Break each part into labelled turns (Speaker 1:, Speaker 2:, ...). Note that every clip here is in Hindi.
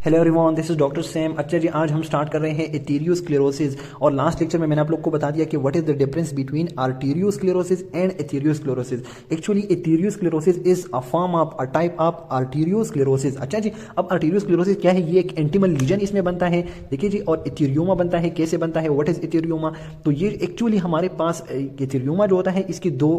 Speaker 1: Hello everyone, this is doctor Sam. अच्छा जी, आज हम स्टार्ट कर रहे हैं एथेरियोस्क्लेरोसिस। और लास्ट लेक्चर में मैंने आप लोग को बता दिया कि what is the difference between arteriosclerosis and atherosclerosis. Actually atherosclerosis is a form of a type of arteriosclerosis. अच्छा जी, अब आर्टेरियोस्क्लेरोसिस क्या है? ये एक एंटिमल लीजन इसमें बनता है, देखिए जी। और एथेरियोमा बनता है, कैसे बनता है, व्हाट इज एथेरियोमा? तो ये एक्चुअली हमारे पास एथेरियोमा जो होता है, इसकी दो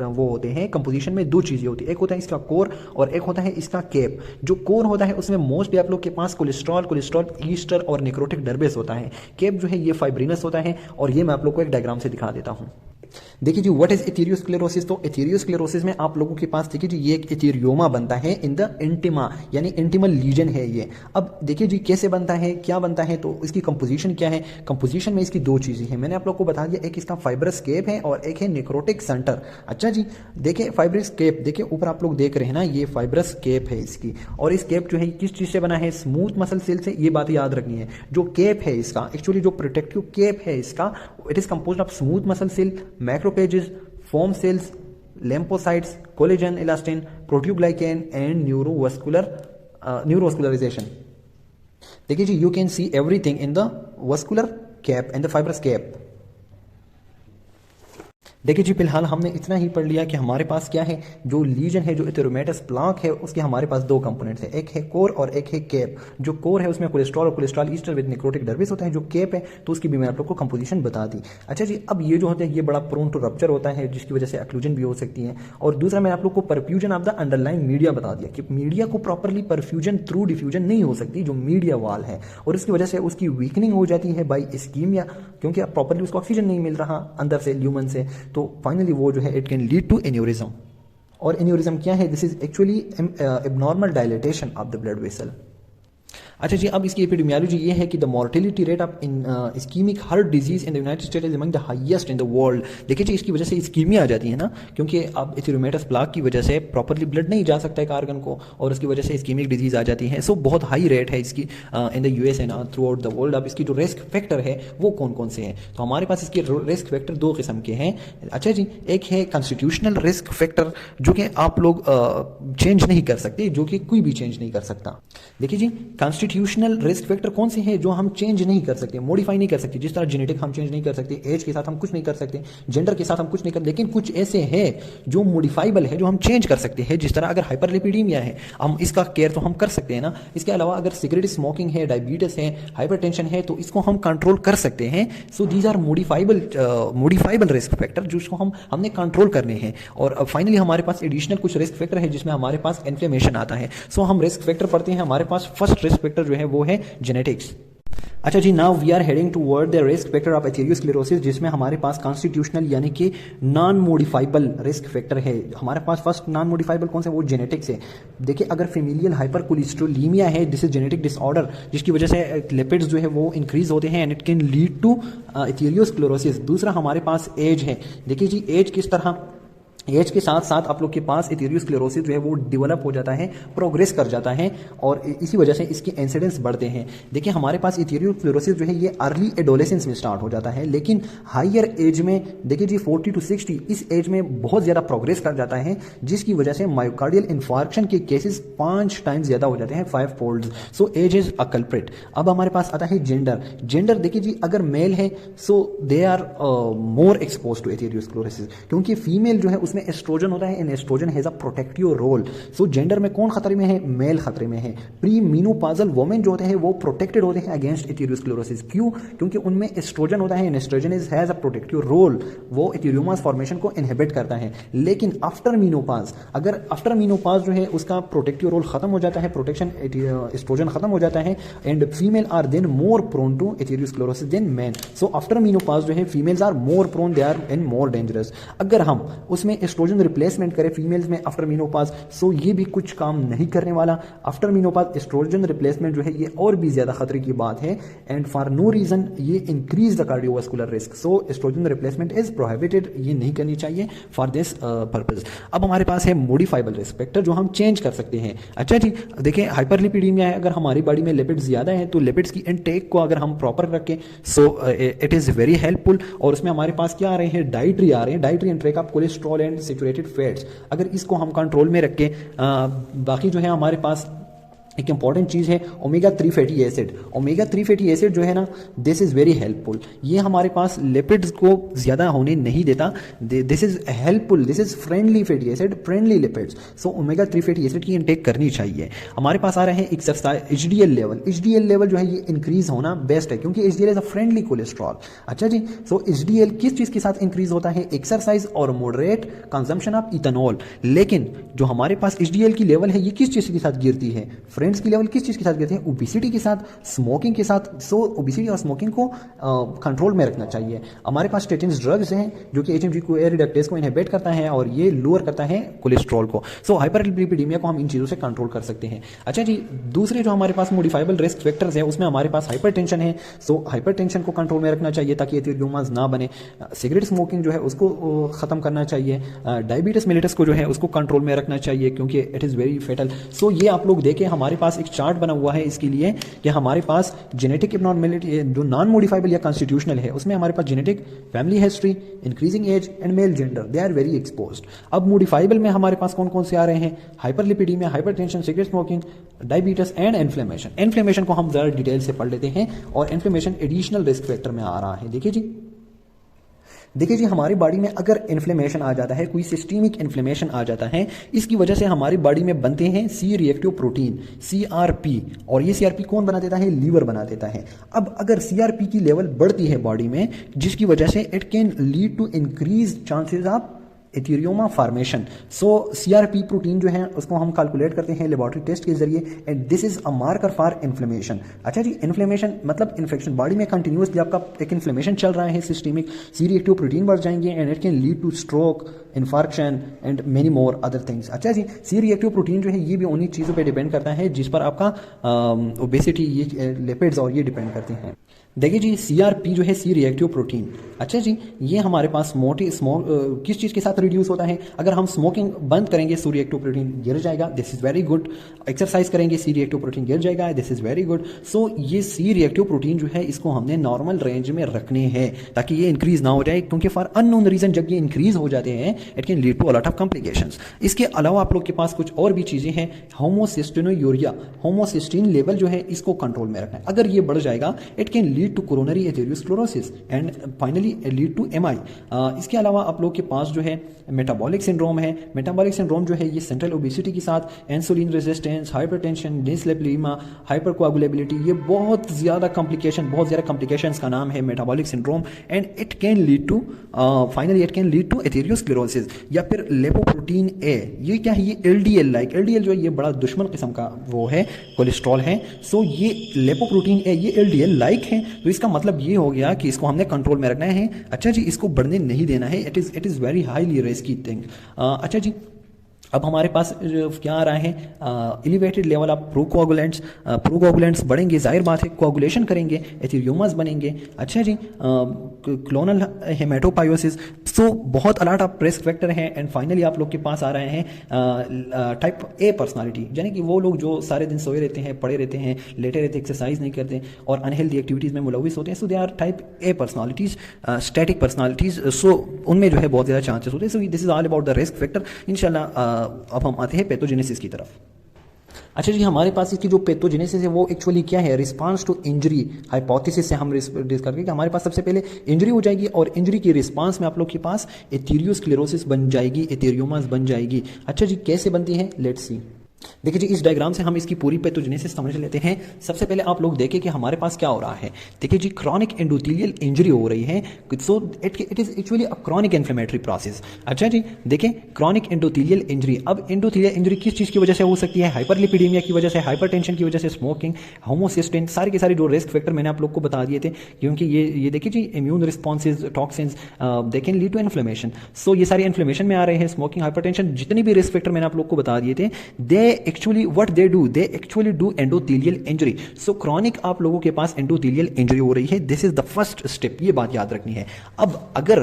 Speaker 1: वो होते हैं कंपोजिशन में, दो चीजें होती है। एक होता है इसका कोर और एक होता है इसका कैप। जो कोर होता है उसमें मोस्टली आप लोग के पास कोलेस्ट्रॉल ईस्टर और नेक्रोटिक डर्बेस होता है। केप जो है ये फाइब्रिनस होता है, और ये मैं आप लोग को एक डायग्राम से दिखा देता हूं। देखिए जी, व्हाट इज एथेरियोस्क्लेरोसिस? तो एथेरियोस्क्लेरोसिस में आप लोगों के पास देखिए जी, ये एक एथेरियोमा बनता है इन द इंटिमा, यानी इंटिमल लीजन है ये। अब देखिए जी कैसे बनता है, क्या बनता है, तो इसकी कंपोजिशन क्या है। कंपोजिशन में इसकी दो चीजें हैं, मैंने आप लोग को बता दिया, एक इसका फाइब्रस केप है और एक है नेक्रोटिक सेंटर। अच्छा जी, देखिए फाइब्रस केप, देखिए ऊपर आप लोग देख रहे हैं ना, ये फाइब्रस केप है इसकी। और इस केप जो है किस चीज से बना है? स्मूथ मसल सेल से। ये बात याद रखनी है। जो केप है इसका, एक्चुअली जो प्रोटेक्टिव केप है इसका, it is composed of smooth muscle cell, macrophages, foam cells, lymphocytes, collagen elastin, proteoglycan and neurovascularization. देखिए जी, you can see everything in the vascular cap and the fibrous cap. देखिए जी, फिलहाल हमने इतना ही पढ़ लिया कि हमारे पास क्या है, जो लीजन है, जो एथेरोमेटस प्लाक है, उसके हमारे पास दो कंपोनेंट्स है, एक है कोर और एक है कैप। जो कोर है उसमें कोलेस्ट्रॉल और कोलेस्ट्रॉल ईस्टर विद नेक्रोटिक डर्बिस होता है। जो कैप है तो उसकी भी मैंने आप लोग को कंपोजिशन बता दी। अच्छा जी, अब ये जो होता है ये बड़ा प्रोन टू रप्चर होता है, जिसकी वजह से एक्लूजन भी हो सकती है। और दूसरा मैंने आप लोग को perfusion of the underline media बता दिया कि मीडिया को प्रॉपरली परफ्यूजन थ्रू डिफ्यूजन नहीं हो सकती, जो मीडिया वाल है, और इसकी वजह से उसकी वीकनिंग हो जाती है बाई इस्कीमिया, क्योंकि प्रॉपरली उसको ऑक्सीजन नहीं मिल रहा अंदर से, ल्यूमन से। तो फाइनली वो जो है it can lead to aneurysm. और एन्यूरिज्म क्या है? This is actually abnormal dilatation of the blood vessel. अच्छा जी, अब इसकी एपिडेमियोलॉजी ये है कि the mortality rate of ischaemic heart disease in the United States is among the highest in the world. देखिए जी, इसकी वजह से इस्कीमिया आ जाती है ना, क्योंकि अब एथेरोमेटस प्लाक की वजह से प्रॉपरली ब्लड नहीं जा सकता है कार्गन को, और उसकी वजह से इस्कीमिक डिजीज आ जाती है। सो बहुत हाई रेट है इसकी in the US and through out the world. अब इसकी जो रिस्क फैक्टर है वो कौन कौन से हैं? तो हमारे पास इसके रिस्क फैक्टर दो किस्म के हैं। अच्छा जी, एक है कॉन्स्टिट्यूशनल रिस्क फैक्टर, जो कि आप लोग चेंज नहीं कर सकते, जो कि कोई भी चेंज नहीं कर सकता। देखिए जी, कॉन्स्टिट्यूशनल रिस्क फैक्टर कौन से हैं जो हम चेंज नहीं कर सकते, मॉडिफाई नहीं कर सकते? जिस तरह जेनेटिक हम चेंज नहीं कर सकते, एज के साथ हम कुछ नहीं कर सकते, जेंडर के साथ हम कुछ नहीं कर, लेकिन कुछ ऐसे हैं जो मॉडिफाइबल है, जो हम चेंज कर सकते हैं। जिस तरह अगर हाइपरलिपिडीमिया है, हम इसका केयर तो हम कर सकते हैं ना। इसके अलावा अगर सिगरेट स्मोकिंग है, डायबिटीज है, हाइपरटेंशन है, तो इसको हम कंट्रोल कर सकते हैं। So these are modifiable risk factor, जिसको हमने कंट्रोल करने हैं। और फाइनली हमारे पास एडिशनल कुछ रिस्क फैक्टर है, जिसमें हमारे पास इन्फ्लेमेशन आता है। सो हम रिस्क फैक्टर पढ़ते हैं। हमारे पास फर्स्ट रिस्क फैक्टर जो है वो है जेनेटिक्स। अच्छा जी, now we are heading toward the risk factor of atherosclerosis, जिसमें हमारे पास कॉन्स्टिट्यूशनल यानी कि नॉन मॉडिफाइबल रिस्क फैक्टर है। हमारे पास फर्स्ट नॉन मॉडिफाइबल कौन सा? वो जेनेटिक्स है। देखिए, अगर फेमिलियल हाइपरकोलेस्टेरोलेमिया है, दिस इज जेनेटिक डिसऑर्डर, जिसकी वजह से लिपिड्स जो है वो इंक्रीज होते हैं and it can lead to atherosclerosis. दूसरा हमारे पास एज है। देखिए जी, एज किस तरह, एज के साथ साथ आप लोग के पास एथेरियोस्क्लेरोसिस जो है वो डेवलप हो जाता है, प्रोग्रेस कर जाता है, और इसी वजह से इसके इंसिडेंस बढ़ते हैं। देखिए, हमारे पास एथेरियोस्क्लेरोसिस जो है ये अर्ली एडोलेसेंस में स्टार्ट हो जाता है, लेकिन हायर एज में, देखिए जी 40 to 60, इस एज में बहुत ज़्यादा प्रोग्रेस कर जाता है, जिसकी वजह से मायोकार्डियल इन्फार्क्शन के केसेस 5 टाइम्स ज़्यादा हो जाते हैं, 5 fold. So age is a culprit. अब हमारे पास आता है जेंडर। जेंडर देखिए जी, अगर मेल है so they are more expose to atherosclerosis, क्योंकि फीमेल जो है उसमें एस्ट्रोजन होता है and oestrogen has a protective role. So gender में कौन खतरे में है? मेल खतरे में है। प्री मीनोपॉजल वुमेन जो होते हैं वो प्रोटेक्टेड होते हैं अगेंस्ट एथेरियोस्क्लेरोसिस। क्यों? क्योंकि उनमें एस्ट्रोजन होता है and oestrogen has a protective role, वो एथेरियोमास फॉर्मेशन को इनहिबिट करता है। लेकिन आफ्टर मीनोपॉज, अगर आफ्टर मीनोपॉज जो है उसका प्रोटेक्टिव रोल खत्म हो जाता है, प्रोटेक्शन एस्ट्रोजन खत्म हो जाता है, and female are then more prone to atherosclerosis than man. So after menopause जो है females are more prone, they are and more dangerous. अगर हम उसमें एस्ट्रोजन रिप्लेसमेंट करें फीमेल्स में आफ्टर मीनोपॉज, सो ये भी कुछ काम नहीं करने वाला। आफ्टर मीनोपॉज एस्ट्रोजन रिप्लेसमेंट जो है ये और भी ज्यादा खतरे की बात है, एंड फॉर नो रीजन ये increase the cardiovascular risk. So oestrogen replacement is prohibited, ये नहीं करनी चाहिए फॉर दिस पर्पज। अब हमारे पास है मॉडिफाइबल रिस्क फैक्टर, जो हम चेंज कर सकते हैं। अच्छा जी, देखिए हाइपरलिपिडीमिया है, अगर हमारी बॉडी में लिपिड्स ज्यादा है तो लिपिड्स की इनटेक को अगर हम प्रॉपर रखें, so it is very helpful. और उसमें हमारे पास क्या आ रहे हैं? डाइटरी आ रहे हैं, dietary intake of cholesterol and saturated fats. अगर इसको हम कंट्रोल में रख के बाकी जो है हमारे पास एक इंपॉर्टेंट चीज़ है omega 3 fatty acid. Omega 3 fatty acid जो है ना, दिस इज़ वेरी हेल्पफुल। ये हमारे पास लिपिड्स को ज़्यादा होने नहीं देता। This is helpful, this is friendly fatty acid, friendly lipids. So omega 3 fatty acid की इंटेक करनी चाहिए। हमारे पास आ रहे हैं exercise HDL level. HDL level जो है ये इंक्रीज होना बेस्ट है, क्योंकि HDL is a friendly cholesterol. अच्छा जी, सो एचडीएल किस चीज़ के साथ इंक्रीज होता है? एक्सरसाइज और मॉडरेट कंजम्पशन ऑफ इथेनॉल। लेकिन जो हमारे पास एचडीएल की लेवल है ये किस चीज़ के साथ गिरती है? फ्रेंड्स की लेवल किस चीज़ के साथ गिरती है? ओबेसिटी के साथ, स्मोकिंग के साथ। सो ओबेसिटी और स्मोकिंग को कंट्रोल में रखना चाहिए। हमारे पास स्टेटिन्स ड्रग्स हैं जो कि एचएमजी को रिडक्टेज को इनहिबिट करता है और ये लोअर करता है कोलेस्ट्रॉल को। सो हाइपरलिपिडीमिया को हम इन चीज़ों से कंट्रोल कर सकते हैं। अच्छा जी, दूसरे जो हमारे पास मॉडिफाइबल रिस्क फैक्टर्स हैं उसमें हमारे पास हाइपरटेंशन है। सो हाइपरटेंशन को कंट्रोल में रखना चाहिए ताकि एथेरोमास ना बने। सिगरेट स्मोकिंग जो है उसको ख़त्म करना चाहिए। डायबिटीज मेलिटस को जो है उसको कंट्रोल में रखना चाहिए क्योंकि इट इज़ वेरी फेटल। सो ये आप लोग देखें, हमारे पास एक चार्ट बना हुआ है इसके लिए कि हमारे पास जेनेटिक एब्नॉर्मेलिटी जो नॉन मॉडिफाइबल या कॉन्स्टिट्यूशनल है उसमें हमारे पास genetic, family history, increasing age and male gender, they are very exposed. अब मॉडिफाइबल में हमारे पास कौन कौन से आ रहे हैं? Hyperlipidaemia, hypertension, cigarette smoking, diabetes and inflammation. Inflammation को हम ज़रा डिटेल से पढ़ लेते हैं और इन्फ्लेमेशन एडिशनल रिस्क फैक्टर में आ रहा है। देखिए जी, हमारी बॉडी में अगर इन्फ्लेमेशन आ जाता है, कोई सिस्टमिक इन्फ्लेमेशन आ जाता है, इसकी वजह से हमारी बॉडी में बनते हैं सी रिएक्टिव प्रोटीन, सीआरपी। और ये सीआरपी कौन बना देता है? लीवर बना देता है। अब अगर सीआरपी की लेवल बढ़ती है बॉडी में, जिसकी वजह से it can lead to increase chances of atheroma formation. So CRP protein जो है उसको हम कैलकुलेट करते हैं लेबोरेटरी टेस्ट के जरिए, and this is a marker for inflammation. अच्छा जी, इन्फ्लेमेशन मतलब इन्फेक्शन, बॉडी में कंटिन्यूसली आपका एक इन्फ्लेमेशन चल रहा है सिस्टमिक, सी रिएक्टिव प्रोटीन बढ़ जाएंगे and it can lead two stroke, infarction and many more other things. अच्छा जी, सी रिएक्टिव प्रोटीन जो है ये भी उन्हीं चीज़ों पे डिपेंड करता है जिस पर आपका ओबेसिटी, ये लिपिड्स और ये डिपेंड करते हैं। देखिए जी, सीआरपी जो है सी रिएक्टिव प्रोटीन, अच्छा जी, ये हमारे पास किस चीज़ के साथ रिड्यूस होता है? अगर हम स्मोकिंग बंद करेंगे सी रिएक्टिव प्रोटीन गिर जाएगा, this is very good. Exercise करेंगे सी रिएक्टिव प्रोटीन गिर जाएगा, दिस इज़ वेरी गुड। सो ये सी रिएक्टिव प्रोटीन जो है इसको हमने नॉर्मल रेंज में रखने हैं ताकि ये इंक्रीज ना हो जाए, क्योंकि फॉर अननोन रीजन जब ये इंक्रीज हो जाते हैं it can lead to a lot of complications. इसके अलावा आप लोग के पास कुछ और भी चीज़ें हैं। होमोसिस्टिनोयूरिया, होमोसिस्टिन लेवल जो है इसको कंट्रोल में रखना है। अगर ये बढ़ जाएगा it can lead to coronary atherosclerosis and finally lead to MI. इसके अलावा आप लोग के पास जो है मेटाबॉलिक सिंड्रोम है। मेटाबॉलिक सिंड्रोम जो है ये सेंट्रल ओबेसिटी के साथ insulin resistance, hypertension, dyslipidaemia, hypercoagulability, ये बहुत ज़्यादा कॉम्प्लिकेशंस का नाम है metabolic syndrome, and it can lead to finally it can lead to atherosclerosis या फिर लिपोप्रोटीन ए। ये क्या है? ये एलडीएल लाइक, एलडीएल जो है ये बड़ा दुश्मन किस्म का वो है कोलेस्ट्रॉल है। सो ये लिपोप्रोटीन ए ये एलडीएल लाइक है, तो इसका मतलब ये हो गया कि इसको हमने कंट्रोल में रखना है। अच्छा जी, इसको बढ़ने नहीं देना है। It is very highly risky thing. अच्छा जी, अब हमारे पास क्या आ रहा है? एलिवेटेड लेवल ऑफ प्रोकोगुलेंट्स बढ़ेंगे, जाहिर बात है कोगुलेशन करेंगे, एथेरियोमास बनेंगे। अच्छा जी, क्लोनल हेमेटोपायोसिस। सो बहुत अलॉट ऑफ रिस्क फैक्टर हैं। एंड फाइनली आप लोग के पास आ रहे हैं टाइप ए पर्सनालिटी, यानी कि वो लोग जो सारे दिन सोए रहते हैं, पड़े रहते हैं, लेटे रहते, एक्सरसाइज नहीं करते और अनहेल्दी एक्टिविटीज़ में मुलविस होते हैं। So they are type A personalities, static personalities. So उनमें जो है बहुत ज़्यादा चांसेस होते हैं। So this is all about the risk factor. इंशाल्लाह अब हम आते हैं पैथोजेनेसिस की तरफ। अच्छा जी, हमारे पास इसकी जो पैथोजेनेसिस है वो एक्चुअली क्या है? रिस्पांस टू इंजरी हाइपोथेसिस से हम डिस्कस करके कि हमारे पास सबसे पहले इंजरी हो जाएगी और इंजरी की रिस्पांस में आप लोग के पास एथेरियोस्क्लेरोसिस बन जाएगी, एथेरियोमास बन जाएगी। अच्छा जी, कैसे बनती है? Let's see. देखिए जी, इस डायग्राम से हम इसकी पूरी पैथोजेनेसिस समझ लेते हैं। सबसे पहले आप लोग देखें कि हमारे पास क्या हो रहा है। देखिए जी, क्रॉनिक एंडोथेलियल इंजरी हो रही है। So it is actually a chronic inflammatory process. अच्छा जी, देखें क्रॉनिक एंडोथेलियल इंजरी। अब एंडोथेलियल इंजरी किस चीज़ की वजह से हो सकती है? हाइपरलिपिडीमिया की वजह से, हाइपरटेंशन की वजह से, स्मोकिंग, होमोसिस्टिन, सारे के सारे जो रिस्क फैक्टर मैंने आप लोग को बता दिए थे। क्योंकि ये देखिए जी, immune responses, toxins, they can lead to inflammation. So ये सारे इन्फ्लेमेशन में आ रहे हैं। स्मोकिंग, हाइपरटेंशन, जितनी भी रिस्क फैक्टर मैंने आप लोग को बता दिए थे, they actually what they actually do endothelial injury. So chronic आप लोगों के पास endothelial injury हो रही है, this is the first step, ये बात याद रखनी है। अब अगर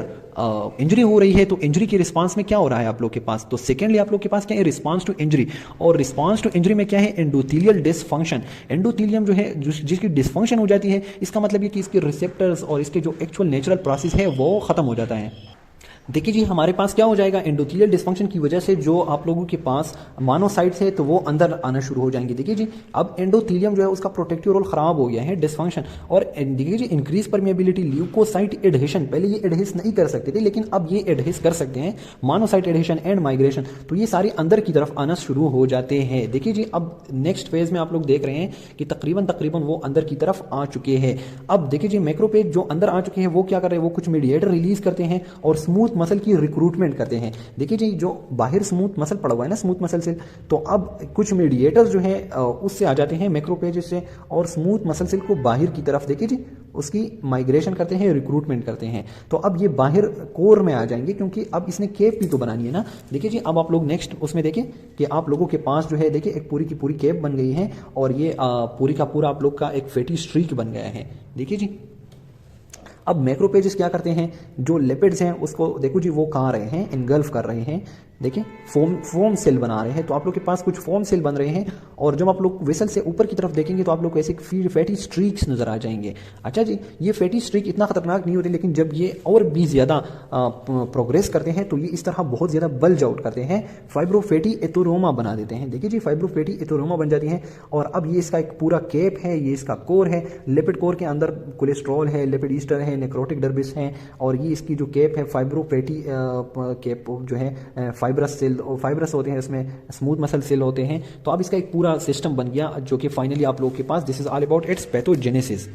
Speaker 1: इंजरी हो रही है तो इंजरी के रिस्पांस में क्या हो रहा है आप लोग के पास? तो सेकेंडली आप लोग के पास क्या है? Response to injury. और रिस्पांस टू इंजरी में क्या है? Endothelial dysfunction. एंडोथेलियम जो है जिसकी डिसफंक्शन हो जाती है, इसका मतलब ये कि इसके रिसेप्टर्स और इसके जो एक्चुअल नेचुरल प्रोसेस है वो खत्म हो जाता है। देखिए जी, हमारे पास क्या हो जाएगा, एंडोथेलियल डिस्फंक्शन की वजह से जो आप लोगों के पास मोनोसाइट्स है तो वो अंदर आना शुरू हो जाएंगे। देखिए जी, अब एंडोथेलियम जो है उसका प्रोटेक्टिव रोल खराब हो गया है, डिस्फंक्शन। और देखिए जी, इंक्रीज परमेबिलिटी, ल्यूकोसाइट एडहेशन, पहले ये एडहेस नहीं कर सकते थे लेकिन अब ये एडहेस कर सकते हैं, मोनोसाइट एडहेशन एंड माइग्रेशन, तो ये सारे अंदर की तरफ आना शुरू हो जाते हैं। देखिए जी, अब नेक्स्ट फेज में आप लोग देख रहे हैं कि तकरीबन वो अंदर की तरफ आ चुके हैं। अब देखिए जी, मैक्रोपेज जो अंदर आ चुके हैं वो क्या कर रहे हैं, वो कुछ मीडिएटर रिलीज करते हैं और स्मूथ मसल की रिक्रूटमेंट करते हैं। देखिए जी, जो बाहर स्मूथ मसल पड़ा हुआ है ना, स्मूथ मसल सेल, तो अब कुछ मीडिएटर्स जो है उससे आ जाते हैं मैक्रोपेज से और स्मूथ मसल सेल को बाहर की तरफ देखिए जी उसकी माइग्रेशन करते हैं, रिक्रूटमेंट करते हैं। तो अब ये बाहर कोर में आ जाएंगे क्योंकि अब इसने केप भी तो बनानी है ना। देखिए जी, अब आप लोग नेक्स्ट उसमें देखिए कि आप लोगों के पास जो है देखिए एक पूरी की पूरी केप बन गई है और ये पूरी का पूरा आप लोग का एक फैटी स्ट्रीक बन गया है। देखिए जी, अब मैक्रोपेजेस क्या करते हैं, जो लिपिड्स हैं उसको देखो जी वो कहाँ रहे हैं, इनगल्फ कर रहे हैं। देखिए फोम सेल बना रहे हैं, तो आप लोग के पास कुछ फोम सेल बन रहे हैं और जब आप लोग वेसल से ऊपर की तरफ देखेंगे तो आप लोग को ऐसे फैटी स्ट्रीक्स नजर आ जाएंगे। अच्छा जी, ये फैटी स्ट्रीक इतना खतरनाक नहीं होते लेकिन जब ये और भी ज्यादा प्रोग्रेस करते हैं तो ये इस तरह बहुत ज्यादा बल्ज आउट करते हैं, फाइब्रोफैटी एथेरोमा बना देते हैं। देखिए जी, फाइब्रोफैटी एथेरोमा बन जाती है और अब ये इसका एक पूरा केप है, ये इसका कोर है। लिपिड कोर के अंदर कोलेस्ट्रॉल है, लिपिड ईस्टर है, नेक्रोटिक डर्बिस है और ये इसकी जो केप है फाइब्रोफैटी केप जो है फाइब्रस सेल, फाइब्रस होते हैं इसमें, स्मूथ मसल सेल होते हैं। तो अब इसका एक पूरा सिस्टम बन गया जो कि फाइनली आप लोगों के पास, this is all about its pathogenesis.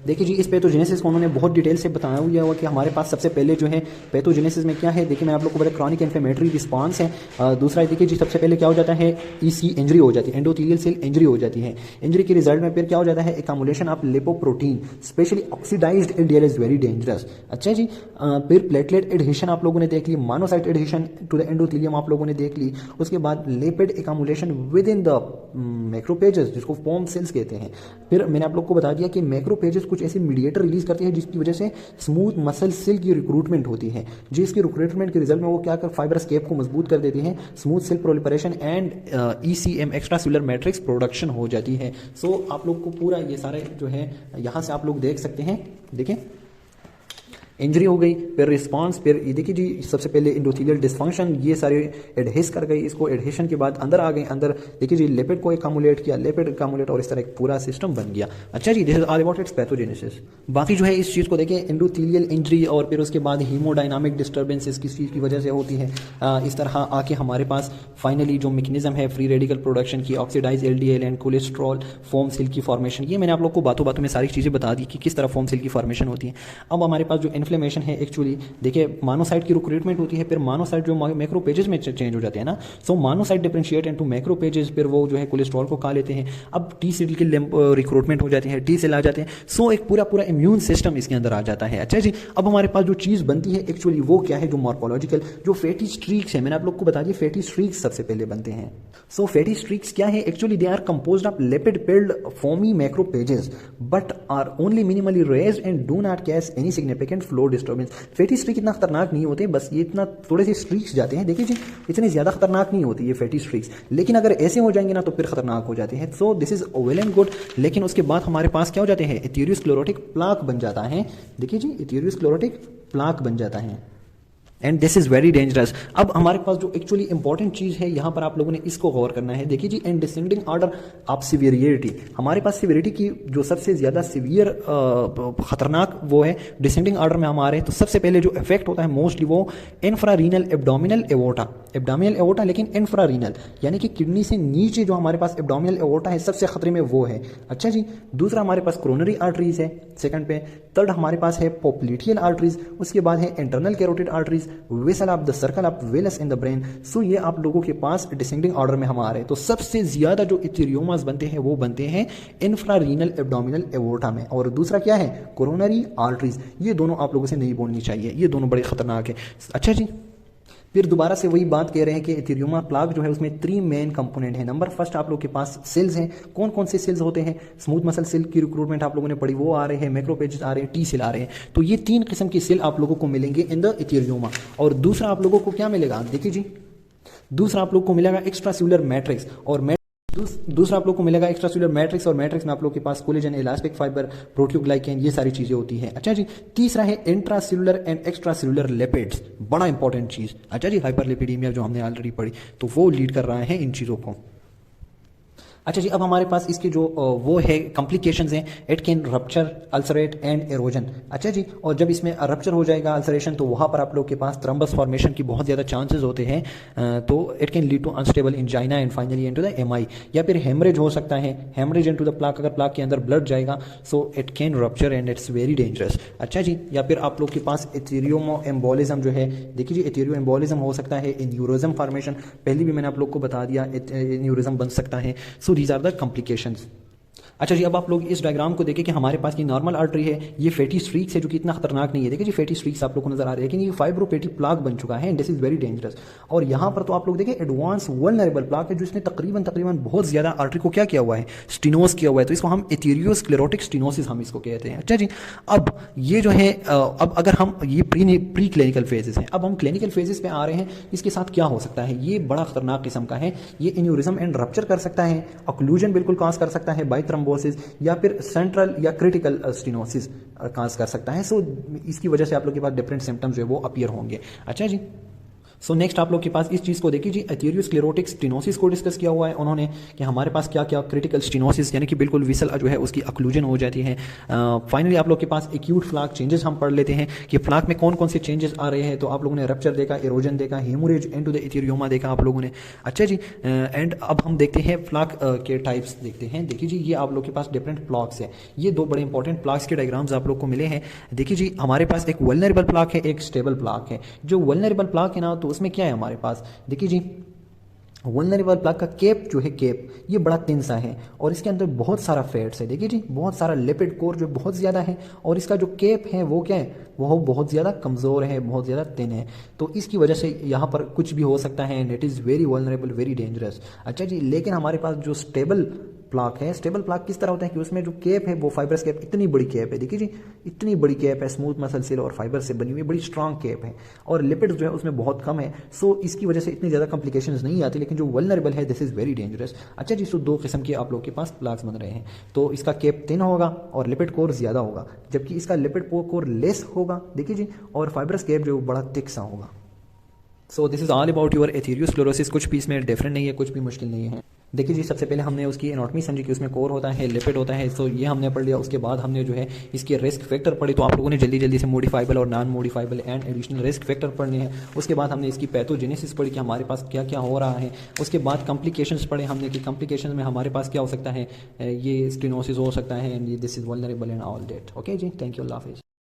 Speaker 1: देखिए जी, इस पैथोजेनेसिस को उन्होंने बहुत डिटेल से बताया हुआ है कि हमारे पास सबसे पहले जो है पैथोजेनेसिस में क्या है। देखिए मैं आप लोग को बताया क्रॉनिक इन्फ्लेमेटरी रिस्पांस है। दूसरा देखिए जी, सबसे पहले क्या हो जाता है, ईसी इंजरी हो जाती है, एंडोथेलियल सेल इंजरी हो जाती है। इंजरी के रिजल्ट में फिर क्या हो जाता है, accumulation of lipoprotein, specially oxidised LDL is very dangerous. अच्छा जी, फिर प्लेटलेट एडहेशन आप लोगों ने देख ली, monocyte adhesion to the endothelium आप लोगों ने देख ली। उसके बाद lipid accumulation within the macrophages जिसको फोम सेल्स कहते हैं। फिर मैंने आप लोग को बता दिया कि मैक्रोपेजेस कुछ ऐसे मीडिएटर रिलीज करते हैं जिसकी वजह से स्मूथ मसल सेल की रिक्रूटमेंट होती है, जिसकी रिक्रूटमेंट के रिजल्ट में वो क्या कर फाइब्रस केप को मजबूत कर देती है, smooth cell proliferation and ECM extra cellular matrix production हो जाती है। सो आप लोग को पूरा ये सारे जो है यहां से आप लोग देख सकते हैं। देखें, इंजरी हो गई, फिर रिस्पांस, फिर ये देखिए जी सबसे पहले एंडोथेलियल डिस्फंक्शन, ये सारे एडहेस कर गई, इसको एडहेशन के बाद अंदर आ गए, अंदर देखिए जी लिपिड को एक्युमुलेट किया, लिपिड एक्युमुलेट और इस तरह एक पूरा सिस्टम बन गया। अच्छा जी, this is all about its pathogenesis. बाकी जो है इस चीज़ को देखें, एंडोथेलियल इंजरी और फिर उसके बाद हीमोडायनामिक डिस्टर्बेंसेस किस चीज़ की वजह से होती है, इस तरह आके हमारे पास फाइनली जो मैकेनिज्म है फ्री रेडिकल प्रोडक्शन की, oxidise LDL and cholesterol, foam cell की फॉर्मेशन, ये मैंने आप लोग को बातों बातों में सारी चीज़ें बता दी कि किस तरह फोम सेल की फॉर्मेशन होती है। अब हमारे पास जो इन्फ्लेमेशन है, एक्चुअली देखिए मोनोसाइट की रिक्रूटमेंट होती है, फिर मोनोसाइट जो मैक्रोपेजेस में चेंज हो जाते हैं ना, सो मोनोसाइट डिफरेंशिएट इनटू मैक्रोपेजेस, फिर वो जो है कोलेस्ट्रॉल को खा लेते हैं। अब टी सेल की रिक्रूटमेंट हो जाती है, टी सेल आ जाते हैं, सो एक पूरा पूरा इम्यून सिस्टम इसके अंदर आ जाता है। अच्छा जी, अब हमारे पास जो चीज़ बनती है एक्चुअली वो क्या है, जो मॉर्फोलॉजिकल जो फैटी स्ट्रीक्स है, मैंने आप लोग को बता दिया फैटी स्ट्रीक्स सबसे पहले बनते हैं। सो फैटी स्ट्रीक्स क्या है, actually they are composed of lipid filled foamy macrophages but are only minimally raised and do not cause any significant flow disturbance. Fatty streak इतना खतरनाक नहीं होते, बस ये इतना थोड़े से स्ट्रीक्स जाते हैं, देखिए जी इतनी ज्यादा खतरनाक नहीं होती ये फैटी स्ट्रीक्स, लेकिन अगर ऐसे हो जाएंगे ना तो फिर खतरनाक हो जाते हैं। So this is well and good, लेकिन उसके बाद हमारे पास क्या हो जाते हैं, एथेरोस्क्लेरोटिक प्लाक बन जाता है। देखिए जी, एथेरोस्क्लेरोटिक प्लाक बन जाता है and this is very dangerous. अब हमारे पास जो एक्चुअली इंपॉर्टेंट चीज है यहां पर आप लोगों ने इसको गौर करना है। देखिए जी, and descending order of severity, हमारे पास सिवियरिटी की जो सबसे ज्यादा सिवियर खतरनाक वो है डिसेंडिंग ऑर्डर में हम आ रहे हैं। तो सबसे पहले जो इफेक्ट होता है मोस्टली वो इंफ्रारीनल एब्डोमिनल एवोटा, एब्डोमिनल एवोटा लेकिन इंफ्रारीनल यानी कि किडनी से नीचे जो हमारे पास एब्डोमिनल एवोटा है सबसे खतरे में वो है। अच्छा जी, दूसरा हमारे पास कोरोनरी आर्टरीज है सेकंड पे, थर्ड हमारे पास है पोप्लिटियल आर्टरीज, उसके बाद है internal carotid arteries, vessel of the circle of Willis in the brain. So ये आप लोगों के पास डिसेंडिंग ऑर्डर में हम आ रहे हैं। तो सबसे ज्यादा जो इथेरियोमास बनते हैं वो बनते हैं इंफ्रारीनल एब्डोमिनल एवोटा में, और दूसरा क्या है, कोरोनरी आर्टरीज। ये दोनों आप लोगों से नहीं बोलनी चाहिए, ये दोनों बड़े खतरनाक है। अच्छा जी, फिर दोबारा से वही बात कह रहे हैं कि एथेरियोमा प्लाक जो है उसमें 3 मेन कंपोनेंट है। नंबर फर्स्ट आप लोग के पास सेल्स हैं, कौन कौन से सेल्स होते हैं, स्मूथ मसल सेल की रिक्रूटमेंट आप लोगों ने पढ़ी, वो आ रहे हैं, मैक्रोपेजेस आ रहे हैं, टी सेल आ रहे हैं। तो ये 3 किस्म की सेल आप लोगों को मिलेंगे इन द एथेरियोमा। और दूसरा आप लोगों को क्या मिलेगा, देखिए जी, दूसरा आप लोग को मिलेगा एक्स्ट्रा सेलुलर मैट्रिक्स, और दूसरा आप लोग को मिलेगा एक्स्ट्रा सेलुलर मैट्रिक्स, और मैट्रिक्स में आप लोग के पास कोलेजन, इलास्टिक फाइबर, प्रोटियोग्लाइकेन, ये सारी चीज़ें होती हैं। अच्छा जी, तीसरा है intra cellular and extra cellular lipids, बड़ा इंपॉर्टेंट चीज़। अच्छा जी, हाइपरलिपिडीमिया जो हमने ऑलरेडी पढ़ी, तो वो लीड कर रहा है इन चीज़ों को। अच्छा जी, अब हमारे पास इसके जो वो है कॉम्प्लिकेशंस हैं, it can rupture, ulcerate and erosion. अच्छा जी, और जब इसमें रप्चर हो जाएगा, अल्सरेशन, तो वहाँ पर आप लोग के पास थ्रम्बस फॉर्मेशन की बहुत ज़्यादा चांसेस होते हैं। तो it can lead to unstable angina and finally into the MI, या फिर हेमरेज हो सकता है, हेमरेज इनटू द प्लाक, अगर प्लाक के अंदर ब्लड जाएगा so it can rupture and it's very dangerous. अच्छा जी, या फिर आप लोग के पास एथेरियो एम्बोलिज्म जो है, देखिए जी, एथेरियो एम्बोलिज्म हो सकता है, एन्यूरिज्म फॉर्मेशन, पहले भी मैंने आप लोग को बता दिया, एन्यूरिज्म बन सकता है। So these are the complications. अच्छा जी, अब आप लोग इस डायग्राम को देखें कि हमारे पास ये नॉर्मल आर्टरी है, ये फैटी स्ट्रीक्स है जो कि इतना खतरनाक नहीं है। देखिए जी, फैटी स्ट्रीक्स आप लोग को नजर आ रहे हैं, लेकिन ये फाइब्रोपेटी प्लाक बन चुका है, दिस इज वेरी डेंजरस। और यहाँ पर तो आप लोग देखें एडवांस वल्नरेबल प्लाक है, जो इसने तकरीबन बहुत ज्यादा आर्टरी को क्या किया हुआ है, स्टिनोस किया हुआ है। तो इसको हम एथेरियोस्क्लेरोटिक स्टिनोसिस हम इसको कहते हैं। अच्छा जी, अब ये जो है, अब अगर हम ये प्री क्लिनिकल फेजेस हैं, अब हम क्लिनिकल फेजेस पे आ रहे हैं, इसके साथ क्या हो सकता है, ये बड़ा खतरनाक किस्म का है। ये एन्यूरिज्म एंड रप्चर कर सकता है, ऑक्लूजन बिल्कुल कॉज कर सकता है बाई थ्रोम्बोसिस, या फिर सेंट्रल या क्रिटिकल स्टिनोसिस काज कर सकता है। सो इसकी वजह से आप लोग के पास डिफरेंट सिम्टम्स जो है वो अपीयर होंगे। अच्छा जी, सो नेक्स्ट आप लोग के पास इस चीज़ को देखिए जी, एथेरियोस्क्लेरोटिक स्टिनोसिस को डिस्कस किया हुआ है उन्होंने कि हमारे पास क्या क्या क्रिटिकल स्टिनोसिस, यानी कि बिल्कुल विसल जो है उसकी अक्लूजन हो जाती है। फाइनली आप लोग के पास एक्यूट फ्लाक चेंजेस हम पढ़ लेते हैं कि फ्लाक में कौन कौन से चेंजेस आ रहे हैं। तो आप लोगों ने रप्चर देखा, एरोजन देखा, हेमोरेज इनटू द एथेरियोमा देखा आप लोगों ने। अच्छा जी, एंड अब हम देखते हैं फ्लाक के टाइप्स देखते हैं। देखिए जी, ये आप लोग के पास डिफरेंट प्लाक्स है, ये दो बड़े इंपॉर्टेंट प्लाक्स के डायग्राम्स आप लोग को मिले हैं। देखिए जी, हमारे पास एक वल्नरेबल प्लाक है, एक स्टेबल प्लाक है। जो वल्नरेबल प्लाक है ना, तो उसमें क्या है हमारे पास, देखिए जी, वल्नरेबल प्लाक का केप जो है, केप ये बड़ा थिन सा है और इसके अंदर बहुत सारा फैट्स है। देखिए जी, बहुत सारा लिपिड कोर जो बहुत ज़्यादा है, और इसका जो केप है वो क्या है, वो बहुत ज़्यादा कमज़ोर है, बहुत ज़्यादा थिन है। तो इसकी वजह से यहाँ पर कुछ भी हो सकता है and it is very vulnerable, very dangerous. अच्छा जी, लेकिन हमारे पास जो स्टेबल प्लाक है, स्टेबल प्लाक किस तरह होता है कि उसमें जो केप है वो फाइबरस केप, इतनी बड़ी केप है, देखिए जी, इतनी बड़ी केप है, स्मूथ मसल सेल और फाइबर से बनी हुई बड़ी स्ट्रांग केप है, और लिपिड्स जो है उसमें बहुत कम है। सो इसकी वजह से इतनी ज़्यादा कॉम्प्लिकेशंस नहीं आती, लेकिन जो वल्नरेबल है दिस इज़ वेरी डेंजरस। अच्छा जी, सो दो किस्म के आप लोग के पास प्लाक्स बन रहे हैं। तो इसका केप थिन होगा और लिपिड कोर ज़्यादा होगा, जबकि इसका लिपिड कोर लेस होगा, देखिए जी, और फाइबरस केप जो बड़ा थिक सा होगा। So this is all about your atherosclerosis. कुछ भी इसमें डिफरेंट नहीं है, कुछ भी मुश्किल नहीं है। देखिए जी, सबसे पहले हमने उसकी एनाटॉमी समझी कि उसमें कोर होता है, लिपिड होता है, सो ये हमने पढ़ लिया। उसके बाद हमने जो है इसके रिस्क फैक्टर पढ़े, तो आप लोगों ने जल्दी जल्दी से मॉडिफाइबल और non modifiable and additional risk factor पढ़ने हैं। उसके बाद हमने इसकी पैथोजेनेसिस पढ़ी कि हमारे पास क्या क्या हो रहा है। उसके बाद कॉम्प्लिकेशंस पढ़े हमने कि कॉम्प्लिकेशन में हमारे पास क्या हो सकता है, ये स्टेनोसिस हो सकता है and this is vulnerable and all that. Okay जी, थैंक यू, अल्लाह हाफिज़।